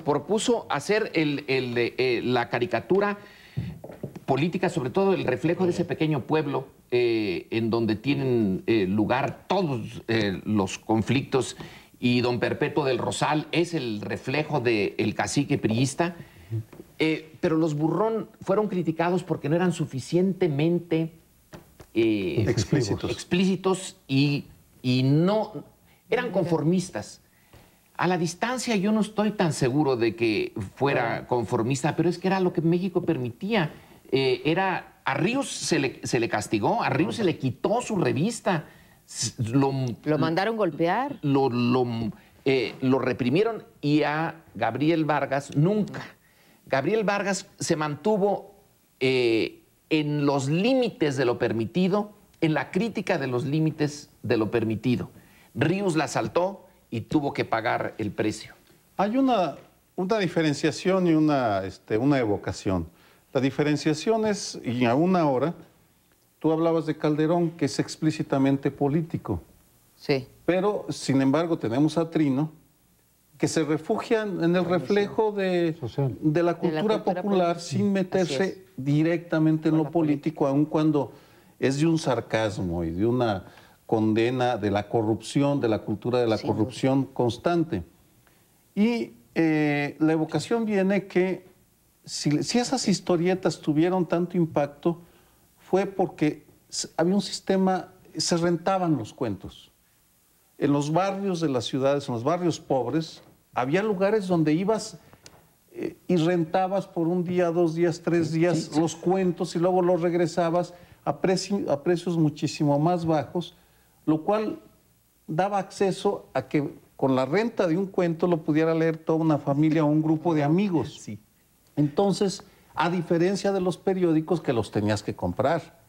propuso hacer la caricatura política, sobre todo el reflejo de ese pequeño pueblo en donde tienen lugar todos los conflictos, y don Perpetuo del Rosal es el reflejo del cacique priista, pero los Burrón fueron criticados porque no eran suficientemente explícitos y no eran conformistas. A la distancia yo no estoy tan seguro de que fuera conformista, pero es que era lo que México permitía. A Ríos se le castigó, a Ríos se le quitó su revista. ¿Lo mandaron golpear? Lo reprimieron, y a Gabriel Vargas nunca. Gabriel Vargas se mantuvo en los límites de lo permitido, en la crítica de los límites de lo permitido. Ríos la saltó y tuvo que pagar el precio. Hay una diferenciación y una evocación. La diferenciación es, y aún ahora, tú hablabas de Calderón, que es explícitamente político. Sí. Pero, sin embargo, tenemos a Trino, que se refugia en el reflejo de la cultura popular sin meterse directamente en lo político, aun cuando es de un sarcasmo y de una condena de la corrupción, de la cultura de la corrupción constante. Y la evocación viene que si esas historietas tuvieron tanto impacto, fue porque había un sistema, se rentaban los cuentos. En los barrios de las ciudades, en los barrios pobres, había lugares donde ibas y rentabas por un día, 2 días, 3 días los cuentos, y luego los regresabas a precios muchísimo más bajos, lo cual daba acceso a que con la renta de un cuento lo pudiera leer toda una familia o un grupo de amigos. Sí. Entonces, a diferencia de los periódicos que los tenías que comprar.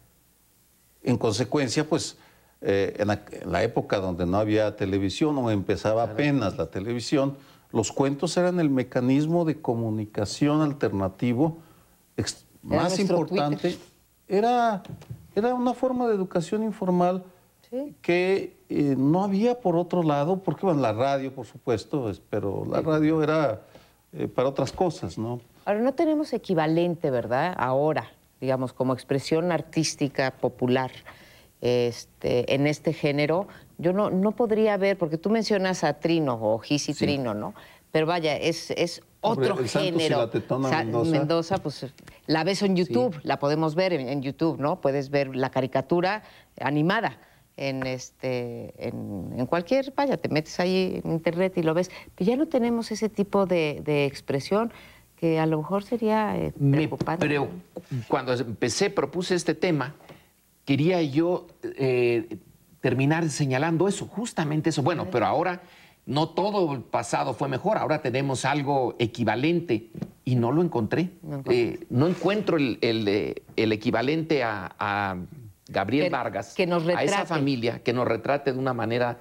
En consecuencia, pues, en la época donde no había televisión o empezaba apenas la televisión, los cuentos eran el mecanismo de comunicación alternativo más importante. Era una forma de educación informal que no había por otro lado, porque bueno, la radio, por supuesto, pero la radio era para otras cosas, ¿no? Ahora, no tenemos equivalente, ¿verdad? Ahora, digamos, como expresión artística popular en este género. Yo no podría ver, porque tú mencionas a Trino o Gis y Trino, ¿no? Pero vaya, es otro género. La Tetona Mendoza, pues la ves en YouTube, la podemos ver en YouTube, ¿no? Puedes ver la caricatura animada en cualquier, vaya, te metes ahí en internet y lo ves. Pero ya no tenemos ese tipo de expresión, que a lo mejor sería preocupante. Pero cuando propuse este tema, quería yo terminar señalando eso, justamente eso. Bueno, pero ahora no todo el pasado fue mejor, ahora tenemos algo equivalente, y no lo encontré. No encuentro el equivalente a Gabriel Vargas, que nos retrate, a esa familia, que nos retrate de una manera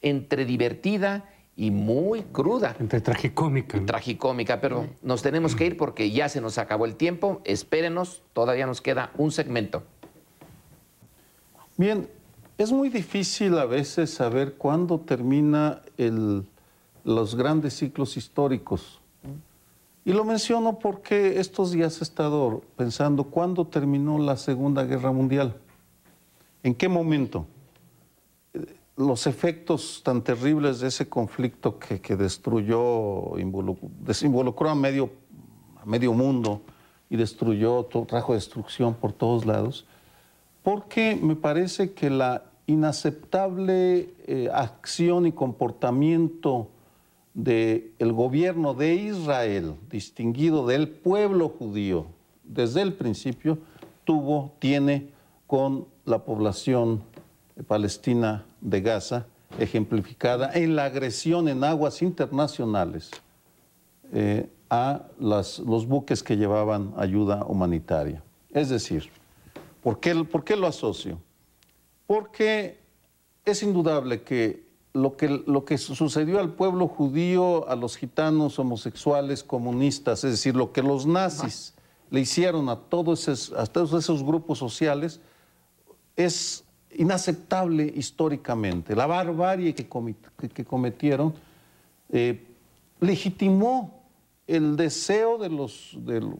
entre divertida y muy cruda. Entre tragicómica. Tragicómica, pero nos tenemos que ir porque ya se nos acabó el tiempo. Espérenos, todavía nos queda un segmento. Bien, es muy difícil a veces saber cuándo termina los grandes ciclos históricos. Y lo menciono porque estos días he estado pensando cuándo terminó la Segunda Guerra Mundial. ¿En qué momento? Los efectos tan terribles de ese conflicto que destruyó, involucró a medio mundo y trajo destrucción por todos lados, porque me parece que la inaceptable acción y comportamiento del gobierno de Israel, distinguido del pueblo judío, desde el principio, tiene con la población palestina de Gaza, ejemplificada en la agresión en aguas internacionales a los buques que llevaban ayuda humanitaria. Es decir, ¿por qué lo asocio? Porque es indudable que lo que sucedió al pueblo judío, a los gitanos, homosexuales, comunistas, es decir, lo que los nazis le hicieron a todos esos grupos sociales, es inaceptable históricamente. La barbarie que cometieron legitimó el deseo del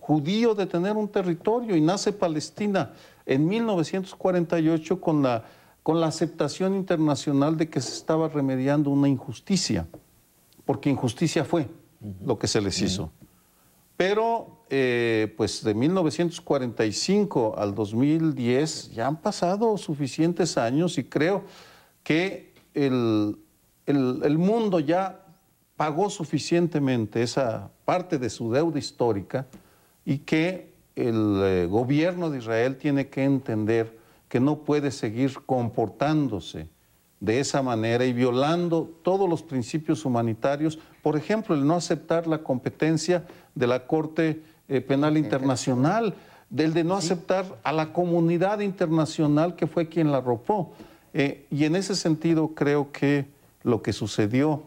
judío de tener un territorio y nace Palestina en 1948 con la aceptación internacional de que se estaba remediando una injusticia, porque injusticia fue lo que se les hizo. Pero pues de 1945 al 2010 ya han pasado suficientes años y creo que el mundo ya pagó suficientemente esa parte de su deuda histórica y que el gobierno de Israel tiene que entender que no puede seguir comportándose de esa manera y violando todos los principios humanitarios. Por ejemplo, el no aceptar la competencia de la Corte Penal Internacional, del de no aceptar a la comunidad internacional que fue quien la arropó. Y en ese sentido creo que lo que sucedió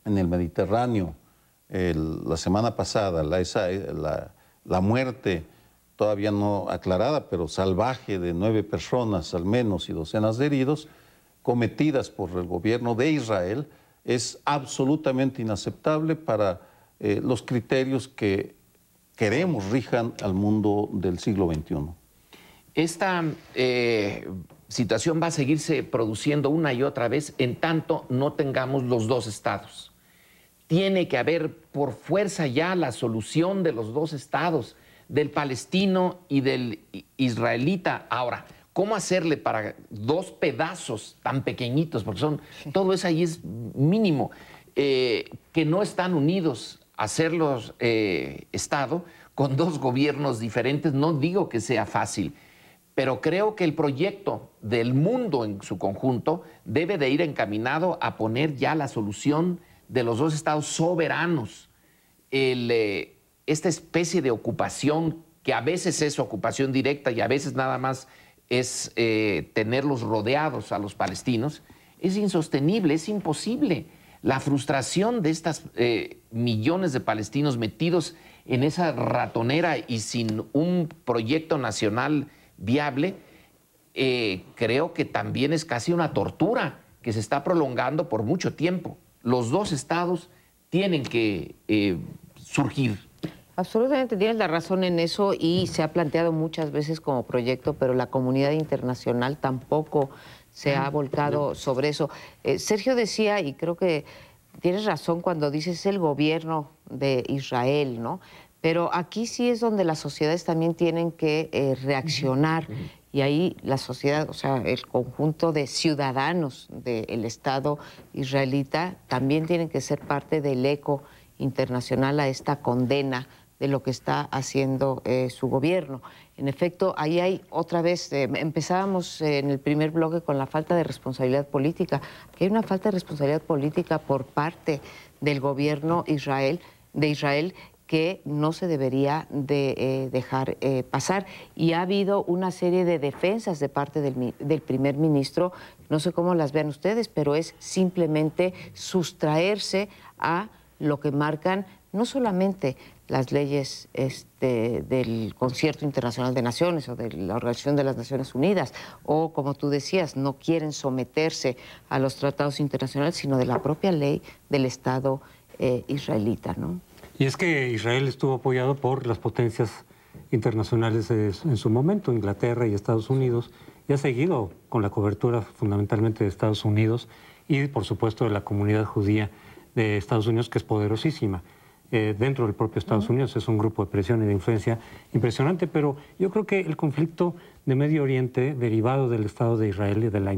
en el Mediterráneo la semana pasada, la muerte todavía no aclarada, pero salvaje, de 9 personas al menos y docenas de heridos, cometidas por el gobierno de Israel, es absolutamente inaceptable para los criterios que queremos rijan al mundo del siglo XXI. Esta situación va a seguirse produciendo una y otra vez en tanto no tengamos los dos estados. Tiene que haber por fuerza ya la solución de los dos estados, del palestino y del israelita. Ahora, ¿cómo hacerle para dos pedazos tan pequeñitos? Porque todo eso ahí es mínimo, que no están unidos, hacerlos Estado con dos gobiernos diferentes. No digo que sea fácil, pero creo que el proyecto del mundo en su conjunto debe de ir encaminado a poner ya la solución de los dos estados soberanos. Esta especie de ocupación, que a veces es ocupación directa y a veces nada más es tenerlos rodeados a los palestinos, es insostenible, es imposible. La frustración de estas millones de palestinos metidos en esa ratonera y sin un proyecto nacional viable, creo que también es casi una tortura que se está prolongando por mucho tiempo. Los dos estados tienen que surgir. Absolutamente, tienes la razón en eso y se ha planteado muchas veces como proyecto, pero la comunidad internacional tampoco se ha volcado sobre eso. Sergio decía, y creo que tienes razón cuando dices el gobierno de Israel, ¿no? Pero aquí sí es donde las sociedades también tienen que reaccionar y ahí la sociedad, o sea, el conjunto de ciudadanos del Estado israelita también tienen que ser parte del eco internacional a esta condena de lo que está haciendo su gobierno. En efecto, ahí hay otra vez, empezábamos en el primer bloque con la falta de responsabilidad política, que hay una falta de responsabilidad política por parte del gobierno de Israel que no se debería de dejar pasar. Y ha habido una serie de defensas de parte del primer ministro, no sé cómo las vean ustedes, pero es simplemente sustraerse a lo que marcan no solamente las leyes del Concierto Internacional de Naciones o de la Organización de las Naciones Unidas, o como tú decías, no quieren someterse a los tratados internacionales, sino de la propia ley del Estado israelita, ¿no? Y es que Israel estuvo apoyado por las potencias internacionales en su momento, Inglaterra y Estados Unidos, y ha seguido con la cobertura fundamentalmente de Estados Unidos y, por supuesto, de la comunidad judía de Estados Unidos, que es poderosísima. Dentro del propio Estados Unidos es un grupo de presión y de influencia impresionante, pero yo creo que el conflicto de Medio Oriente, derivado del Estado de Israel y de la